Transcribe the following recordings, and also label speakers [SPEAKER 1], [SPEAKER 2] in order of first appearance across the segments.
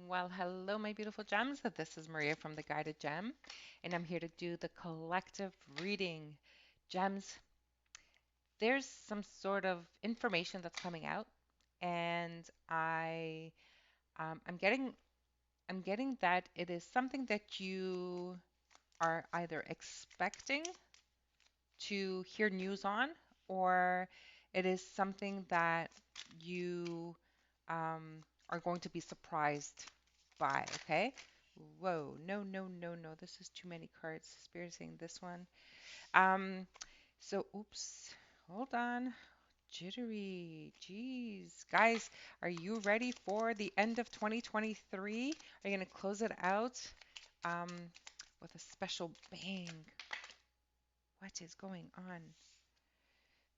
[SPEAKER 1] Well, hello, my beautiful gems. This is Maria from the Guided Gem, and I'm here to do the collective reading. Gems, there's some sort of information that's coming out, and I'm getting that it is something that you are either expecting to hear news on, or it is something that you are going to be surprised by. Okay. Whoa, no, no, no, no. This is too many cards. Spirit saying this one. Um, oops. Hold on. Jittery. Jeez. Guys, are you ready for the end of 2023? Are you going to close it out um, with a special bang? What is going on?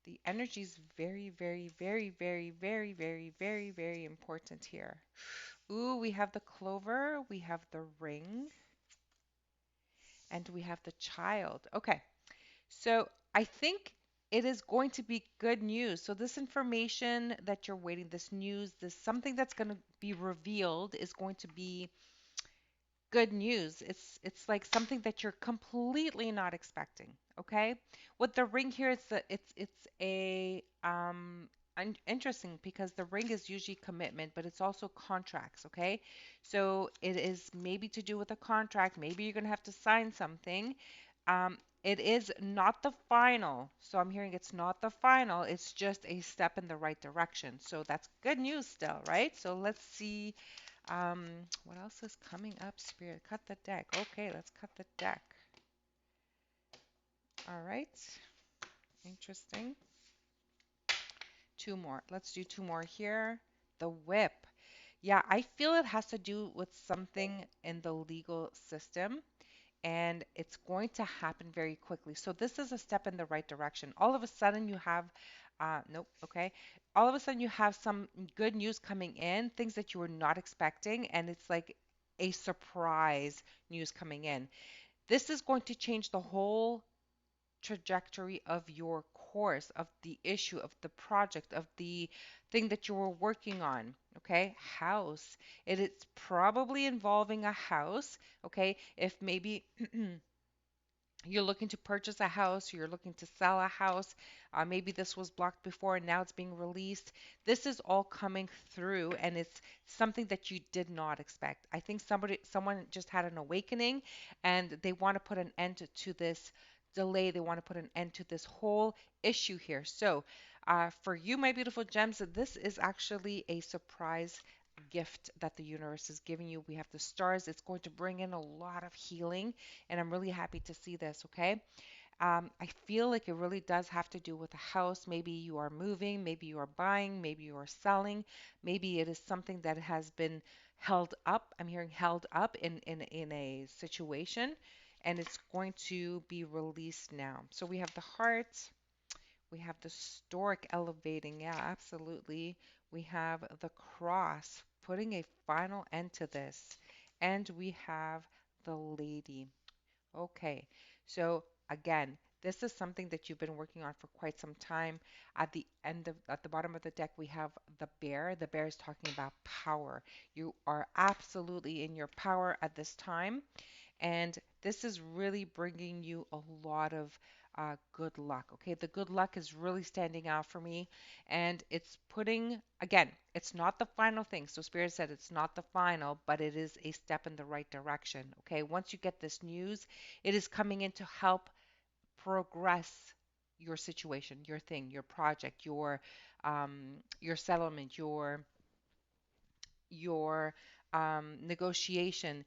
[SPEAKER 1] The energy is very, very, very, very, very, very, very, very important here. Ooh, we have the clover, we have the ring, and we have the child. Okay, so I think it is going to be good news. So this information that you're waiting, this news, this something that's going to be revealed is going to be good news. It's like something that you're completely not expecting. Okay, with the ring here, it's a interesting because the ring is usually commitment, but it's also contracts. Okay, so it is maybe to do with a contract. Maybe you're gonna have to sign something. It is not the final. So I'm hearing it's not the final. It's just a step in the right direction. So that's good news still, right? So let's see what else is coming up, Spirit? Cut the deck. Okay, let's cut the deck. All right. Interesting. Two more. Let's do two more here. The whip. Yeah, I feel it has to do with something in the legal system, and it's going to happen very quickly. So this is a step in the right direction. All of a sudden you have, nope, okay. All of a sudden you have some good news coming in, things that you were not expecting, and it's like a surprise news coming in. This is going to change the whole trajectory of your course, of the issue, of the project, of the thing that you were working on. Okay, house. It is probably involving a house. Okay, if maybe you're looking to purchase a house, you're looking to sell a house, maybe this was blocked before and now it's being released. This is all coming through and it's something that you did not expect. I think someone just had an awakening and they want to put an end to this delay. They want to put an end to this whole issue here. So, for you, my beautiful gems, this is actually a surprise gift that the universe is giving you. We have the stars. It's going to bring in a lot of healing and I'm really happy to see this, okay? I feel like it really does have to do with a house. Maybe you are moving, maybe you are buying, maybe you are selling, maybe it is something that has been held up. I'm hearing held up in a situation, and it's going to be released now. So we have the heart, we have the stork elevating. Yeah, absolutely. We have the cross putting a final end to this. And we have the lady. Okay, so again, this is something that you've been working on for quite some time. At the bottom of the deck, we have the bear. The bear is talking about power. You are absolutely in your power at this time, and this is really bringing you a lot of good luck. Okay, the good luck is really standing out for me, and it's putting, again, it's not the final thing. So, Spirit said it's not the final, but it is a step in the right direction. Okay, once you get this news, it is coming in to help progress your situation, your thing, your project, your settlement, your negotiation.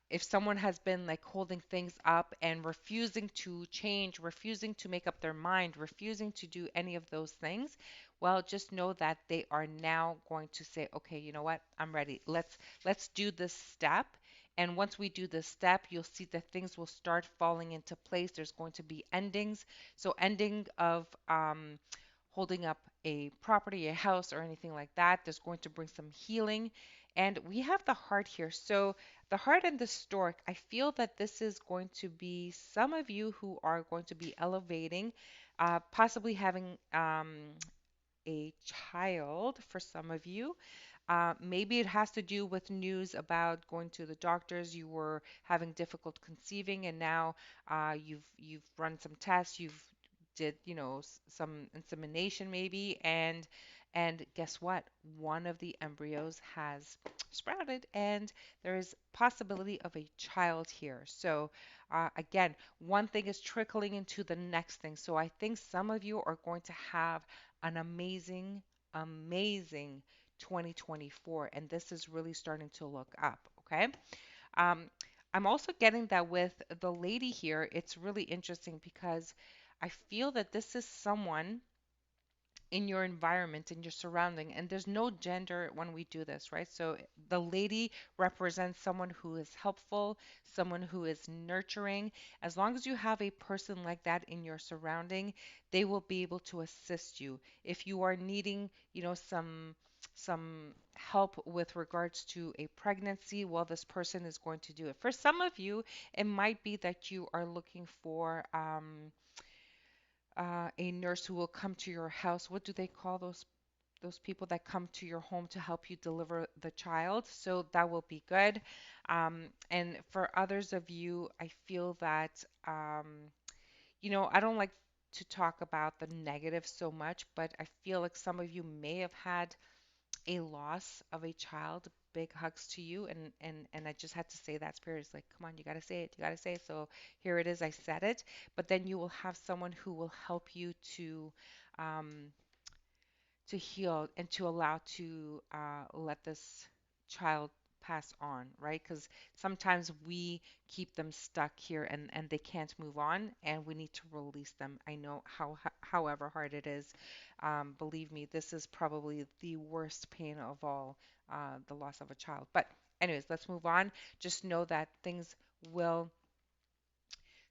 [SPEAKER 1] If someone has been like holding things up and refusing to change, refusing to make up their mind, refusing to do any of those things, well, just know that they are now going to say, okay, you know what? I'm ready. Let's do this step. And once we do this step, you'll see that things will start falling into place. There's going to be endings. So ending of holding up a property, a house, or anything like that. There's going to bring some healing. And we have the heart here. So the heart and the stork, I feel that this is going to be some of you who are going to be elevating, possibly having a child for some of you. Maybe it has to do with news about going to the doctors. You were having difficult conceiving, and now you've run some tests. You've did some insemination maybe, and guess what? One of the embryos has sprouted, and there is possibility of a child here. So again, one thing is trickling into the next thing. So I think some of you are going to have an amazing, amazing 2024, and this is really starting to look up. Okay. Um, I'm also getting that with the lady here, it's really interesting because I feel that this is someone in your environment, in your surrounding, and there's no gender when we do this, right? So the lady represents someone who is helpful, someone who is nurturing. As long as you have a person like that in your surrounding, they will be able to assist you. If you are needing, some help with regards to a pregnancy, well, this person is going to do it. For some of you, it might be that you are looking for a nurse who will come to your house. What do they call those people that come to your home to help you deliver the child? So that will be good. And for others of you, I feel that I don't like to talk about the negative so much, but I feel like some of you may have had a loss of a child. Big hugs to you, and I just had to say that. Spirit is like, come on, you gotta say it, you gotta say it. So here it is, I said it. But then you will have someone who will help you um, to heal and to allow to let this child pass on, right? Because sometimes we keep them stuck here and they can't move on, and we need to release them. I know however hard it is. Believe me, this is probably the worst pain of all, the loss of a child. But anyways, let's move on. Just know that things will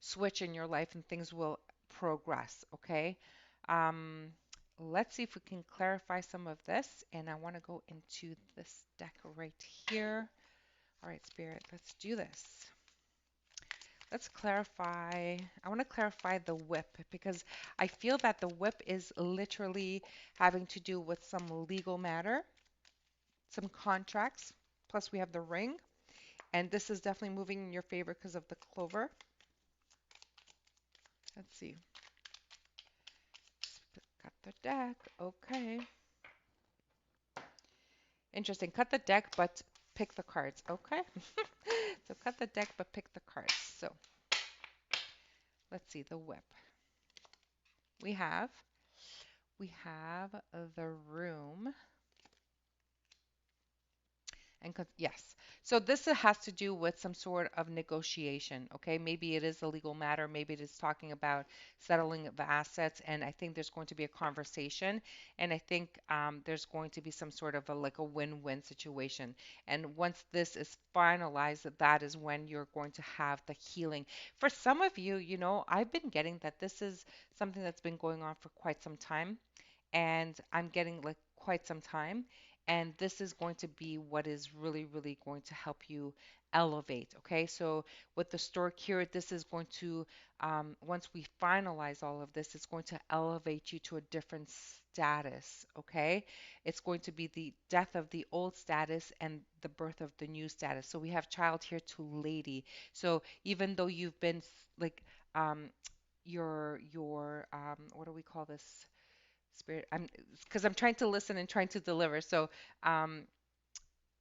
[SPEAKER 1] switch in your life and things will progress, okay? Um, let's see if we can clarify some of this. And I want to go into this deck right here. All right, Spirit, let's do this. Let's clarify. I want to clarify the whip because I feel that the whip is literally having to do with some legal matter, some contracts. Plus, we have the ring. And this is definitely moving in your favor because of the clover. Let's see. Got the deck. Okay. Interesting. Cut the deck, but pick the cards. Okay. So cut the deck, but pick the cards. So let's see the whip. We have we have the room. And yes, so this has to do with some sort of negotiation, okay? Maybe it is a legal matter, maybe it is talking about settling of assets, and I think there's going to be a conversation, and I think there's going to be some sort of like a win-win situation. And once this is finalized, that is when you're going to have the healing. For some of you, I've been getting that this is something that's been going on for quite some time, and I'm getting like quite some time. And this is going to be what is really, really going to help you elevate. Okay, so with the stork here, this is going to, once we finalize all of this, it's going to elevate you to a different status. Okay, it's going to be the death of the old status and the birth of the new status. So we have child here to lady. So even though you've been like, what do we call this? Spirit, I'm trying to listen and trying to deliver. So um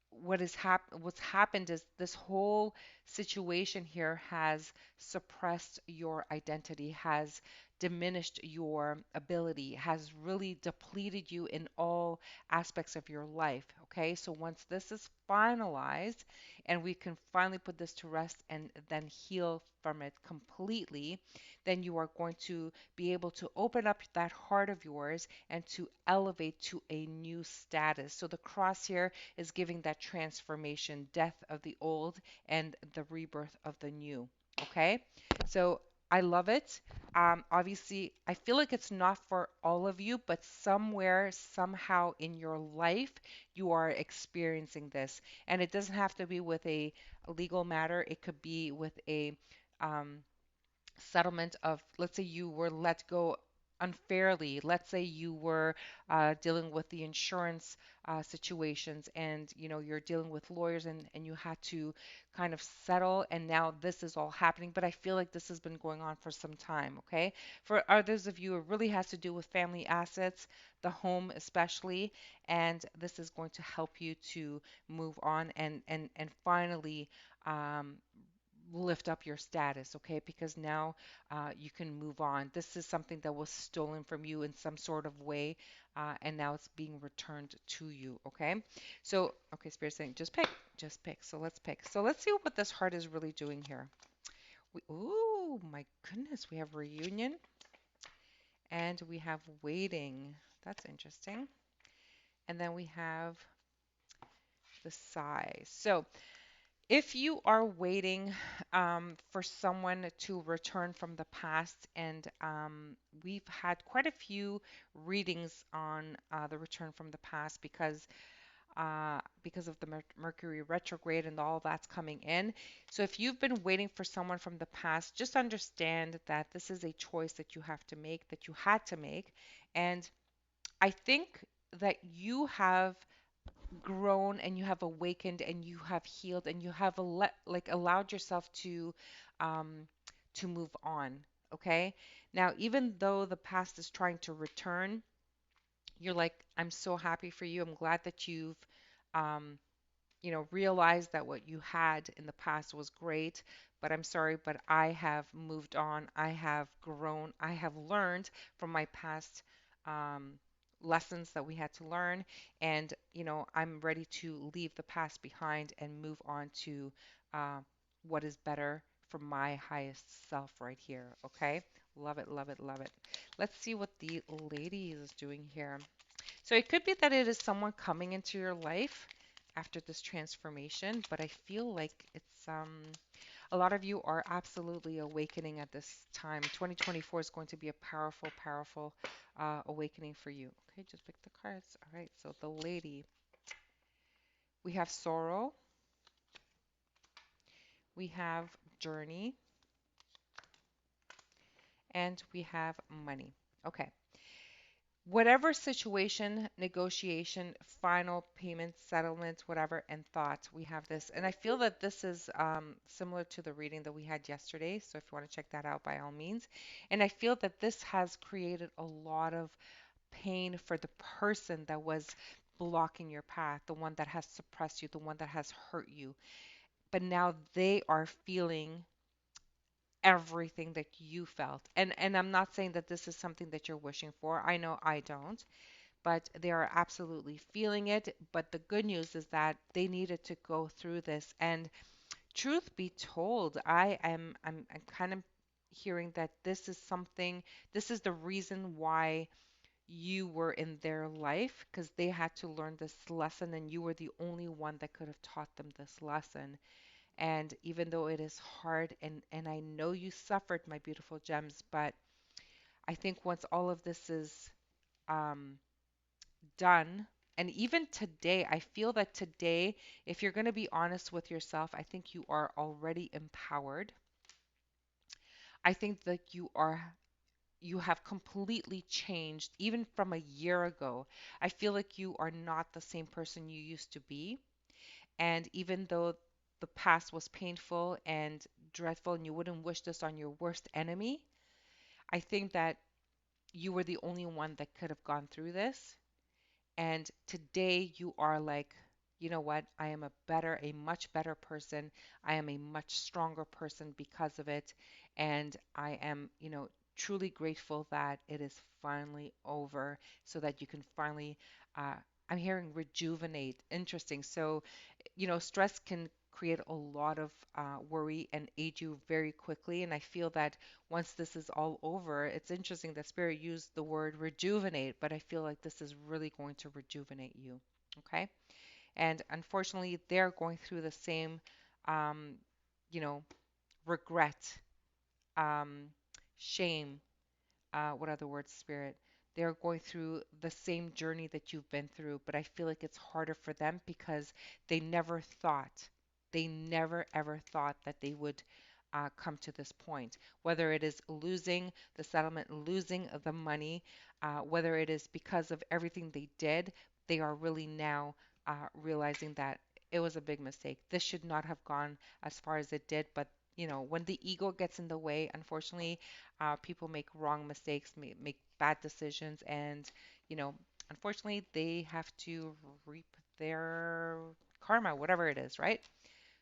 [SPEAKER 1] what's happened is this whole situation here has suppressed your identity, has diminished your ability, has really depleted you in all aspects of your life. Okay, so once this is finalized and we can finally put this to rest and then heal from it completely, then you are going to be able to open up that heart of yours and to elevate to a new status. So the cross here is giving that transformation, death of the old and the rebirth of the new. Okay, so I love it. Obviously, I feel like it's not for all of you, but somewhere, somehow in your life, you are experiencing this. And it doesn't have to be with a legal matter, it could be with a um, settlement of, let's say you were let go unfairly. Let's say you were dealing with the insurance situations, and you're dealing with lawyers, and you had to kind of settle, and now this is all happening. But I feel like this has been going on for some time, okay? For others of you, it really has to do with family assets, the home especially, and this is going to help you to move on and finally um, lift up your status, okay? Because now you can move on. This is something that was stolen from you in some sort of way, and now it's being returned to you, okay? So, okay, Spirit's saying, just pick, just pick. So let's pick. So let's see what this heart is really doing here. Ooh, my goodness, we have reunion and we have waiting. That's interesting. And then we have the sigh. So, if you are waiting for someone to return from the past, and we've had quite a few readings on the return from the past because of the Mercury retrograde and all that's coming in. So if you've been waiting for someone from the past, just understand that this is a choice that you have to make, that you had to make, and I think that you have grown and you have awakened and you have healed and you have allowed yourself um to move on, okay? Now, even though the past is trying to return, you're like, I'm so happy for you. I'm glad that you've um realized that what you had in the past was great, but I'm sorry, but I have moved on. I have grown. I have learned from my past um, lessons that we had to learn. And, I'm ready to leave the past behind and move on to uh, what is better for my highest self right here. Okay? Love it, love it, love it. Let's see what the lady is doing here. So it could be that it is someone coming into your life after this transformation, but I feel like it's a lot of you are absolutely awakening at this time. 2024 is going to be a powerful, powerful awakening for you. Okay, just pick the cards. All right, so the lady, we have sorrow, we have journey, and we have money. Okay. Whatever situation, negotiation, final payment, settlement, whatever, and thought, we have this. And I feel that this is similar to the reading that we had yesterday. So if you want to check that out, by all means. And I feel that this has created a lot of pain for the person that was blocking your path, the one that has suppressed you, the one that has hurt you. But now they are feeling everything that you felt. And I'm not saying that this is something that you're wishing for. I know I don't, but they are absolutely feeling it. But the good news is that they needed to go through this. And truth be told, I'm kind of hearing that this is something, this is the reason why you were in their life, because they had to learn this lesson and you were the only one that could have taught them this lesson. And even though it is hard, and I know you suffered, my beautiful gems, but I think once all of this is um, done. And even today, I feel that today, if you're going to be honest with yourself, I think you are already empowered. I think that you have completely changed even from a year ago. I feel like you are not the same person you used to be. And even though the past was painful and dreadful and you wouldn't wish this on your worst enemy, I think that you were the only one that could have gone through this. And today you are like, you know what? I am a much better person. I am a much stronger person because of it. And I am, truly grateful that it is finally over so that you can finally, uh, I'm hearing rejuvenate. Interesting. So, stress can create a lot of worry and age you very quickly. And I feel that once this is all over, it's interesting that Spirit used the word rejuvenate, but I feel like this is really going to rejuvenate you. Okay. And unfortunately, they're going through the same, um, you know, regret, um, shame, what other words, Spirit? They're going through the same journey that you've been through, but I feel like it's harder for them because they never thought, they never ever thought that they would come to this point. Whether it is losing the settlement, losing the money, whether it is because of everything they did, they are really now realizing that it was a big mistake. This should not have gone as far as it did, but when the ego gets in the way, unfortunately, people make wrong mistakes, make bad decisions, and you know, unfortunately, they have to reap their karma, whatever it is, right?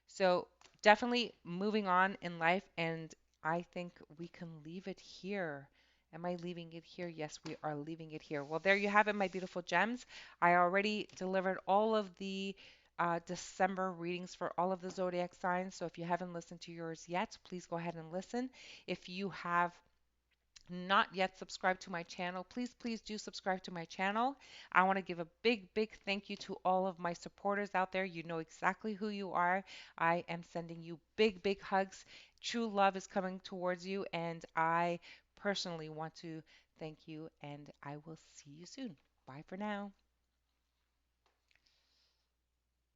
[SPEAKER 1] So definitely moving on in life, and I think we can leave it here. Am I leaving it here? Yes, we are leaving it here. Well, there you have it, my beautiful gems. I already delivered all of the December readings for all of the zodiac signs. So if you haven't listened to yours yet, please go ahead and listen. If you have not yet subscribed to my channel, please do subscribe to my channel. I want to give a big thank you to all of my supporters out there. You know exactly who you are. I am sending you big hugs. True love is coming towards you, and I personally want to thank you, and I will see you soon. Bye for now.